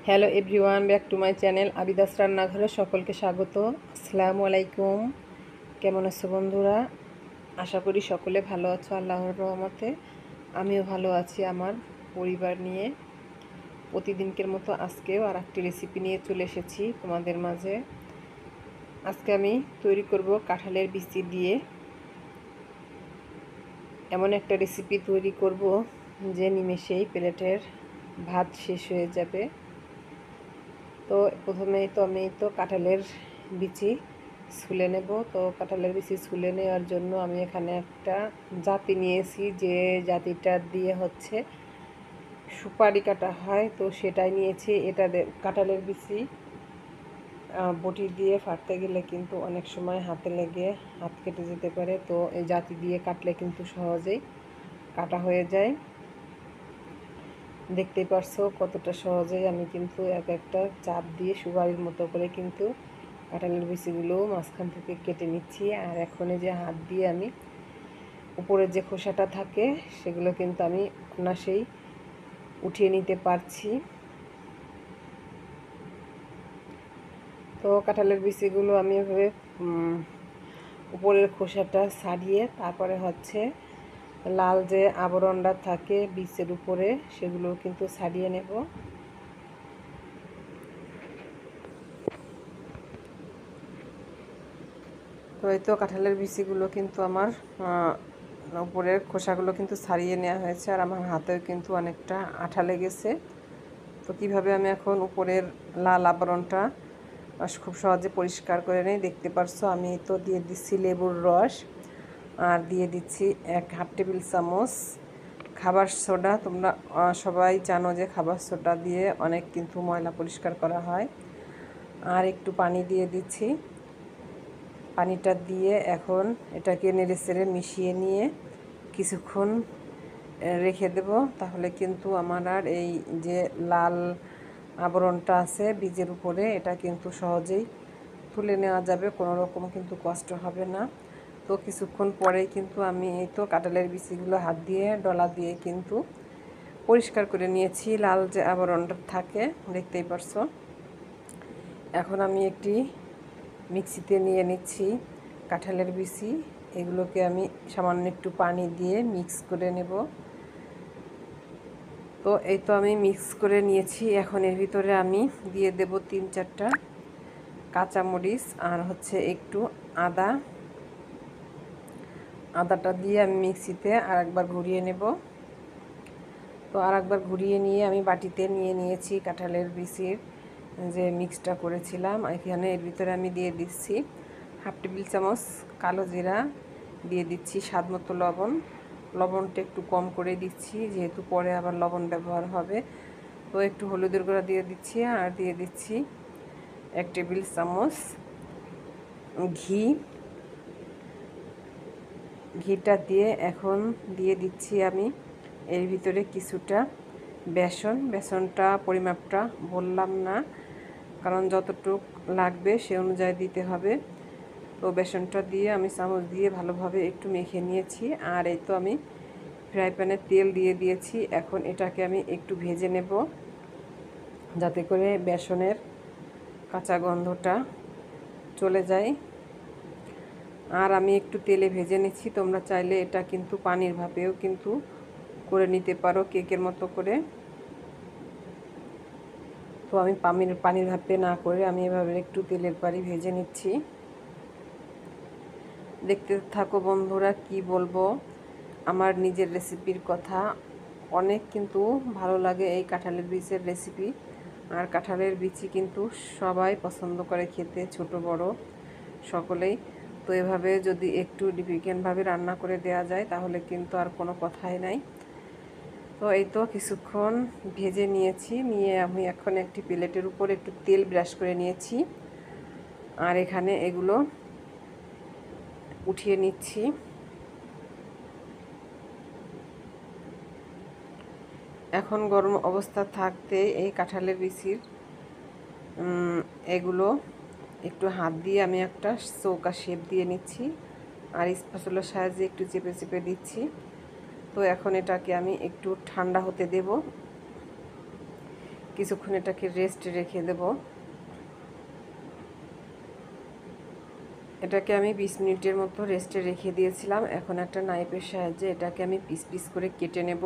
Hello everyone, back to my channel আবিদাস রান্নাঘরে সকলকে স্বাগত। আসসালামু আলাইকুম। কেমন আছো বন্ধুরা? আশা করি সকলে ভালো আছো আল্লাহর রহমতে। আমিও ভালো আছি আমার পরিবার নিয়ে। প্রতিদিনকের মতো আজকেও আর একটি রেসিপি নিয়ে চলে এসেছি তোমাদের মাঝে। আজকে আমি তৈরি করব কাঁঠালের বিচি দিয়ে এমন একটা রেসিপি তৈরি করব যে নিমেষেই প্লেটের ভাত শেষ হয়ে যাবে। তো প্রথমেই আমি কাঁঠালের বিচি ছুলে নেব। তো কাঁঠালের বিচি ছুলে নেওয়ার জন্য আমি এখানে একটা জাতি নিয়েছি, যে জাতিটা দিয়ে সুপারি কাটা হয়, তো সেটাই নিয়েছি। এটা কাঁঠালের বিচি বটি দিয়ে ফাটতে গেলে কিন্তু অনেক সময় হাতে লেগে হাত কেটে যেতে পারে, তো এই জাতি দিয়ে কাটলে কিন্তু সহজেই কাটা হয়ে যায়। দেখতেই পারছো কতটা সহজেই আমি কিন্তু একটা চাপ দিয়ে সুপারির মতো করে কিন্তু কাঁঠালের বিচিগুলো মাঝখান থেকে কেটে নিচ্ছি। আর এখন যে হাত দিয়ে আমি উপরের যে খোসাটা থাকে সেগুলো কিন্তু আমি অনায়াসেই উঠিয়ে নিতে পারছি। তো কাঁঠালের বিচিগুলো আমি এভাবে উপরের খোসাটা ছাড়িয়ে তারপরে লাল যে আবরণটা থাকে বীজের উপরে সেগুলো কিন্তু ছাড়িয়ে নেব। তো এই তো কাঁঠালের বিচিগুলো কিন্তু আমার উপরের খোসাগুলো কিন্তু ছাড়িয়ে নেওয়া হয়েছে, আর আমার হাতেও কিন্তু অনেকটা আঠা লেগেছে। তো কীভাবে আমি এখন উপরের লাল আবরণটা খুব সহজে পরিষ্কার করে নেই দেখতে পারছো। আমি তো দিয়ে দিচ্ছি লেবুর রস, আর দিয়ে দিচ্ছি 1/2 টেবিল চামচ খাবার সোডা। তোমরা সবাই জানো যে খাবার সোডা দিয়ে অনেক কিন্তু ময়লা পরিষ্কার করা হয়। আর একটু পানি দিয়ে দিচ্ছি। পানিটা দিয়ে এখন এটাকে নেড়েচেড়ে মিশিয়ে নিয়ে কিছুক্ষণ রেখে দেব। তাহলে কিন্তু আমার আর এই যে লাল আবরণটা আছে বীজের উপরে, এটা কিন্তু সহজেই তুলে নেওয়া যাবে, কোনো রকম কিন্তু কষ্ট হবে না। তো কিছুক্ষণ পরেই কিন্তু আমি এই তো কাঁঠালের বিচিগুলো হাত দিয়ে ডলা দিয়ে কিন্তু পরিষ্কার করে নিয়েছি। লাল যে আবরণটা থাকে দেখতেই পারছো। এখন আমি একটি মিক্সিতে নিয়ে নিচ্ছি কাঁঠালের বিচি। এগুলোকে আমি সামান্য একটু পানি দিয়ে মিক্স করে নেব। তো এই তো আমি মিক্স করে নিয়েছি। এখন এর ভিতরে আমি দিয়ে দেব 3-4টা কাঁচামরিচ আর একটু আদাটা দিয়ে আমি মিক্সিতে আর একবার ঘুরিয়ে নেব। তো আর একবার ঘুরিয়ে নিয়ে আমি বাটিতে নিয়ে নিয়েছি কাঁঠালের বিচির যে মিক্সটা করেছিলাম। এখানে এর ভিতরে আমি দিয়ে দিচ্ছি 1/2 টেবিল চামচ কালো জিরা, দিয়ে দিচ্ছি স্বাদ মতো লবণ। লবণটা একটু কম করে দিচ্ছি যেহেতু পরে আবার লবণ ব্যবহার হবে। তো একটু হলুদের গুঁড়া দিয়ে দিচ্ছি, আর দিয়ে দিচ্ছি 1 টেবিল চামচ ঘিটা দিয়ে এখন দিয়ে দিচ্ছি আমি এর ভিতরে কিছুটা বেসনটা পরিমাপটা বললাম না, কারণ যতটুক লাগবে সে অনুযায়ী দিতে হবে। তো বেসনটা দিয়ে আমি চামচ দিয়ে ভালোভাবে একটু মেখে নিয়েছি। আর এই তো আমি ফ্রাই প্যানে তেল দিয়ে দিয়েছি। এখন এটাকে আমি একটু ভেজে নেব যাতে করে বেসনের কাঁচা গন্ধটা চলে যায়। আর আমি একটু তেলে ভেজে নিচ্ছি। তোমরা চাইলে এটা কিন্তু পানির ভাপেও কিন্তু করে নিতে পারো কেকের মতো করে। তো আমি পানির ভাপে না করে আমি এভাবে একটু তেলের পানি ভেজে নিচ্ছি। দেখতে থাকো বন্ধুরা, কি বলবো, আমার নিজের রেসিপির কথা। অনেক কিন্তু ভালো লাগে এই কাঁঠালের বীজের রেসিপি। আর কাঁঠালের বিচি কিন্তু সবাই পছন্দ করে খেতে, ছোট বড় সকলেই। তো এভাবে যদি একটু ডিফিকাল্টভাবে রান্না করে দেওয়া যায় তাহলে কিন্তু আর কোনো কথাই নাই। তো এই তো কিছুক্ষণ ভেজে নিয়ে আমি এখন একটি প্লেটের উপর একটু তেল ব্রাশ করে নিয়েছি, আর এখানে এগুলো উঠিয়ে নিচ্ছি। এখন গরম অবস্থা থাকতে এই কাঁঠালের বিচির এগুলো একটু হাত দিয়ে আমি একটা চৌকা শেপ দিয়ে নিচ্ছি, আর স্প্যাচুলার সাহায্যে একটু চেপে চেপে দিচ্ছি। তো এখন এটাকে আমি একটু ঠান্ডা হতে দেব। কিছুক্ষণ এটাকে রেস্টে রেখে দেব। এটাকে আমি 20 মিনিটের মতো রেস্টে রেখে দিয়েছিলাম। এখন একটা নাইফের সাহায্যে এটাকে আমি পিস পিস করে কেটে নেব।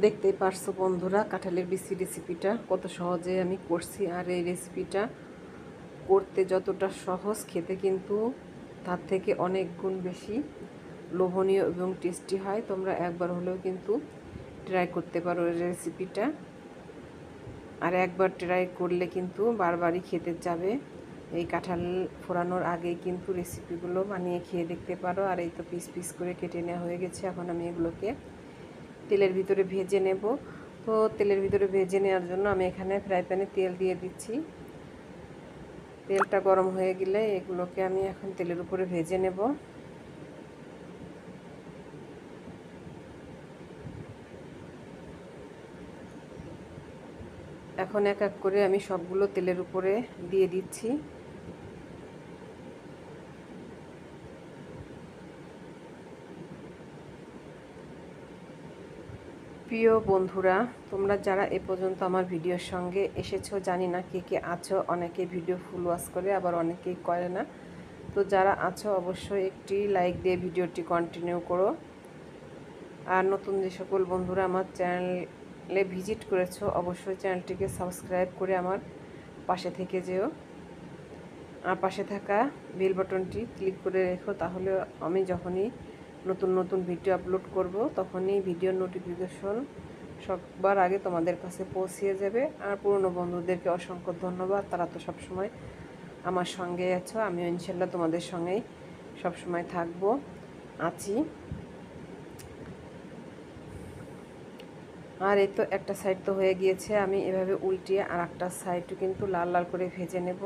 দেখতেই পারছো বন্ধুরা, কাঁঠালের বিচি রেসিপিটা কত সহজে আমি করছি। আর এই রেসিপিটা করতে যতটা সহজ, খেতে কিন্তু তার থেকে অনেক গুণ বেশি লোভনীয় এবং টেস্টি হয়। তোমরা একবার হলেও কিন্তু ট্রাই করতে পারো এই রেসিপিটা। আর একবার ট্রাই করলে কিন্তু বারবারই খেতে যাবে। এই কাঁঠাল ফোড়ানোর আগেই কিন্তু রেসিপিগুলো বানিয়ে খেয়ে দেখতে পারো। আর এই তো পিস পিস করে কেটে নেওয়া হয়ে গেছে। এখন আমি এগুলোকে তেলের ভিতরে ভেজে নেব। তো তেলের ভিতরে ভেজে নেওয়ার জন্য আমি এখানে ফ্রাই প্যানে তেল দিয়ে দিচ্ছি। তেলটা গরম হয়ে গেলে এগুলোকে আমি এখন তেলের উপরে ভেজে নেব। এখন এক এক করে আমি সবগুলো তেলের উপরে দিয়ে দিচ্ছি। প্রিয় বন্ধুরা, তোমরা যারা এ পর্যন্ত আমার ভিডিওর সঙ্গে এসেছো, জানি না কে কে আছো। অনেকে ভিডিও ফুল ওয়াচ করে, আবার অনেকেই করে না। তো যারা আছো অবশ্যই একটি লাইক দিয়ে ভিডিওটি কন্টিনিউ করো। আর নতুন যে সকল বন্ধুরা আমার চ্যানেলে ভিজিট করেছো, অবশ্যই চ্যানেলটিকে সাবস্ক্রাইব করে আমার পাশে থেকে যেও। আর পাশে থাকা বেল বাটনটি ক্লিক করে রেখো, তাহলে আমি যখনই নতুন নতুন ভিডিও আপলোড করব তখনই ভিডিওর নোটিফিকেশন সবার আগে তোমাদের কাছে পৌঁছে যাবে। আর পুরনো বন্ধুদেরকে অসংখ্য ধন্যবাদ, তারা তো সবসময় আমার সঙ্গে আছো। আমিও ইনশাল্লাহ তোমাদের সঙ্গেই সবসময় থাকবো, আছি। আর এই তো একটা সাইড তো হয়ে গিয়েছে, আমি এভাবে উল্টিয়ে আর একটা সাইডও কিন্তু লাল লাল করে ভেজে নেব।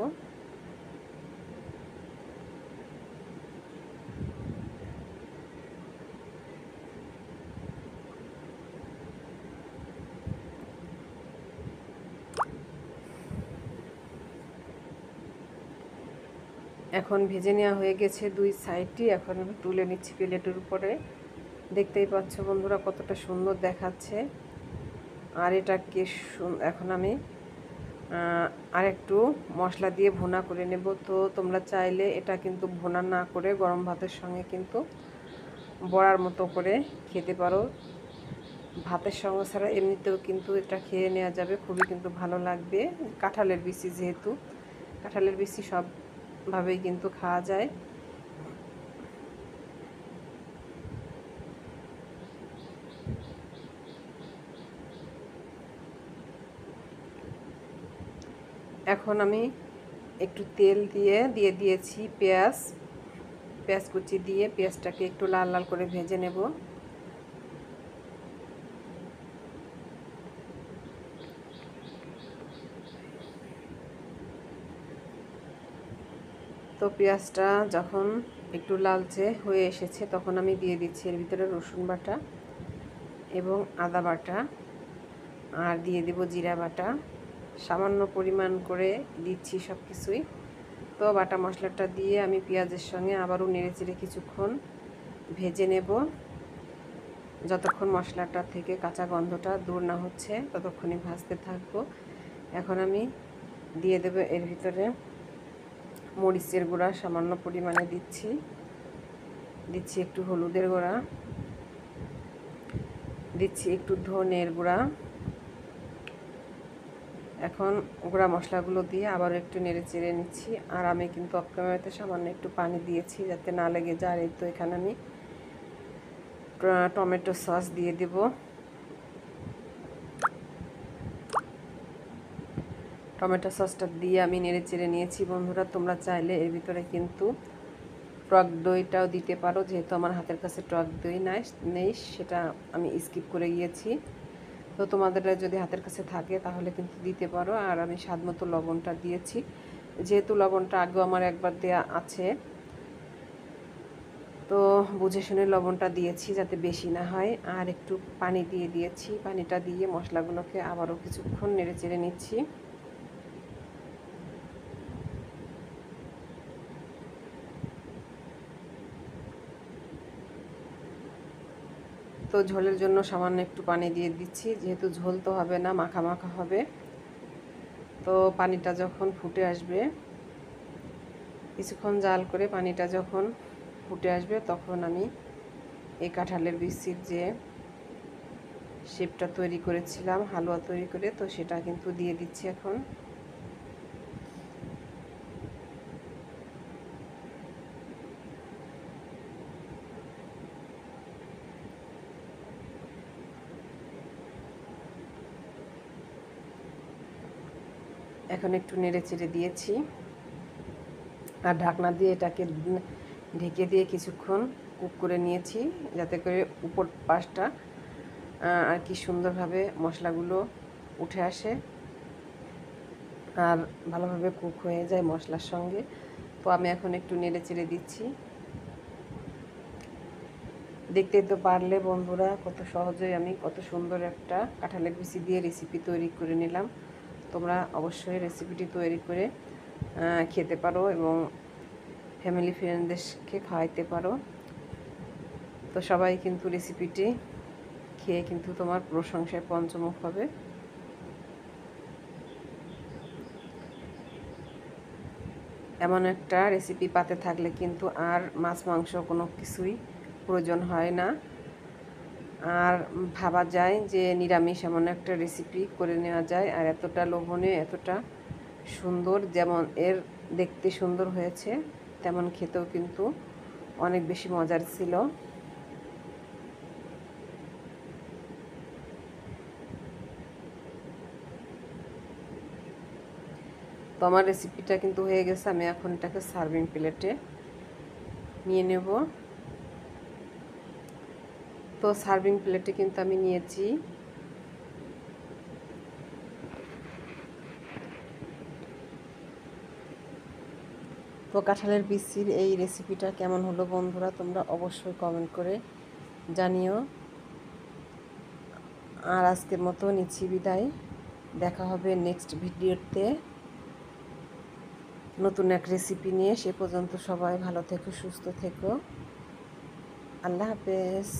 এখন ভেজে নেওয়া হয়ে গেছে দুই সাইডটি। এখন আমি তুলে নিচ্ছি প্লেটের উপরে। দেখতেই পাচ্ছ বন্ধুরা কতটা সুন্দর দেখাচ্ছে। আর এটাকে এখন আমি আরেকটু মশলা দিয়ে ভুনা করে নেব। তো তোমরা চাইলে এটা কিন্তু ভুনা না করে গরম ভাতের সঙ্গে কিন্তু বড়ার মতো করে খেতে পারো। ভাতের সঙ্গে ছাড়া এমনিতেও কিন্তু এটা খেয়ে নেওয়া যাবে, খুবই কিন্তু ভালো লাগবে। কাঁঠালের বিচি যেহেতু, কাঁঠালের বিচি সবভাবেই কিন্তু খাওয়া যায়। এখন আমি একটু তেল দিয়ে দিয়েছি পেঁয়াজ কুচি দিয়ে পেঁয়াজটাকে একটু লাল লাল করে ভেজে নেব। তো পেঁয়াজটা যখন একটু লালচে হয়ে এসেছে তখন আমি দিয়ে দিচ্ছি এর ভিতরে রসুন বাটা এবং আদা বাটা, আর দিয়ে দেব জিরা বাটা। সামান্য পরিমাণ করে দিচ্ছি সব কিছুই। তো বাটা মশলাটা দিয়ে আমি পেঁয়াজের সঙ্গে আবারও নেড়েচেড়ে কিছুক্ষণ ভেজে নেব। যতক্ষণ মশলাটা থেকে কাঁচা গন্ধটা দূর না হচ্ছে ততক্ষণই ভাজতে থাকবো। এখন আমি দিয়ে দেব এর ভিতরে মরিচের গুঁড়া সামান্য পরিমাণে দিচ্ছি একটু হলুদের গুঁড়া, দিচ্ছি একটু ধনের গুঁড়া। এখন গুঁড়া মশলাগুলো দিয়ে আবার একটু নেড়ে চেড়ে নিচ্ছি। আর আমি কিন্তু অফ ক্যামেরাতে সামান্য একটু পানি দিয়েছি যাতে না লেগে যায়। আর এই তো এখানে আমি টমেটো সস দিয়ে দেব। টমেটো সসটা দিয়ে আমি নেড়ে চেড়ে নিয়েছি। বন্ধুরা, তোমরা চাইলে এর ভিতরে কিন্তু টক দইটাও দিতে পারো, যেহেতু আমার হাতের কাছে টক দই নেই, সেটা আমি স্কিপ করে গিয়েছি। তো তোমাদের যদি হাতের কাছে থাকে তাহলে কিন্তু দিতে পারো। আর আমি স্বাদ মতো লবণটা দিয়েছি, যেহেতু লবণটা আগেও আমার একবার দেয়া আছে। বুঝে শুনে লবণটা দিয়েছি যাতে বেশি না হয়, আর একটু পানি দিয়ে দিয়েছি। পানিটা দিয়ে মশলাগুলোকে আবারও কিছুক্ষণ নেড়ে চেড়ে নিচ্ছি। তো ঝোলের জন্য সামান্য একটু পানি দিয়ে দিচ্ছি, যেহেতু ঝোল তো হবে না, মাখা মাখা হবে। তো পানিটা যখন ফুটে আসবে, কিছুক্ষণ জাল করে পানিটা যখন ফুটে আসবে, তখন আমি এই কাঁঠালের বিচির যে শেপটা তৈরি করেছিলাম হালুয়া তৈরি করে, তো সেটা কিন্তু দিয়ে দিচ্ছি এখন। এখন একটু নেড়ে চেড়ে দিয়েছি, আর ঢাকনা দিয়ে এটাকে ঢেকে দিয়ে কিছুক্ষণ কুক করে নিয়েছি, যাতে করে উপর পাশটা আর কি সুন্দরভাবে মশলাগুলো উঠে আসে আর ভালোভাবে কুক হয়ে যায় মশলার সঙ্গে। তো আমি এখন একটু নেড়ে চেড়ে দিচ্ছি। দেখতেই তো পারলে বন্ধুরা, কত সহজেই আমি কত সুন্দর একটা কাঁঠালের বিচি দিয়ে রেসিপি তৈরি করে নিলাম। তোমরা অবশ্যই রেসিপিটি তৈরি করে খেতে পারো এবং ফ্যামিলি ফ্রেন্ডদেরকে খাওয়াইতে পারো। তো সবাই কিন্তু রেসিপিটি খেয়ে কিন্তু তোমার প্রশংসায় পঞ্চমুখ হবে। এমন একটা রেসিপি পাতে থাকলে কিন্তু আর মাছ মাংস কোনো কিছুই প্রয়োজন হয় না, আর ভাবা যায় যে নিরামিষ এমন একটা রেসিপি করে নেওয়া যায়, আর এতটা লোভনীয়, এতটা সুন্দর, যেমন এর দেখতে সুন্দর হয়েছে তেমন খেতেও কিন্তু অনেক বেশি মজার ছিল। তো আমার রেসিপিটা কিন্তু হয়ে গেছে, আমি এখন এটাকে সার্ভিং প্লেটে নিয়ে নেব। তো সার্ভিং প্লেটে কিন্তু আমি নিয়েছি। তো কাঁঠালের বিচির এই রেসিপিটা কেমন হলো বন্ধুরা, তোমরা অবশ্যই কমেন্ট করে জানিও। আর আজকের মতো নিচ্ছি বিদায়, দেখা হবে নেক্সট ভিডিওতে নতুন এক রেসিপি নিয়ে। সে পর্যন্ত সবাই ভালো থেকো, সুস্থ থেকো। আল্লাহ হাফেজ।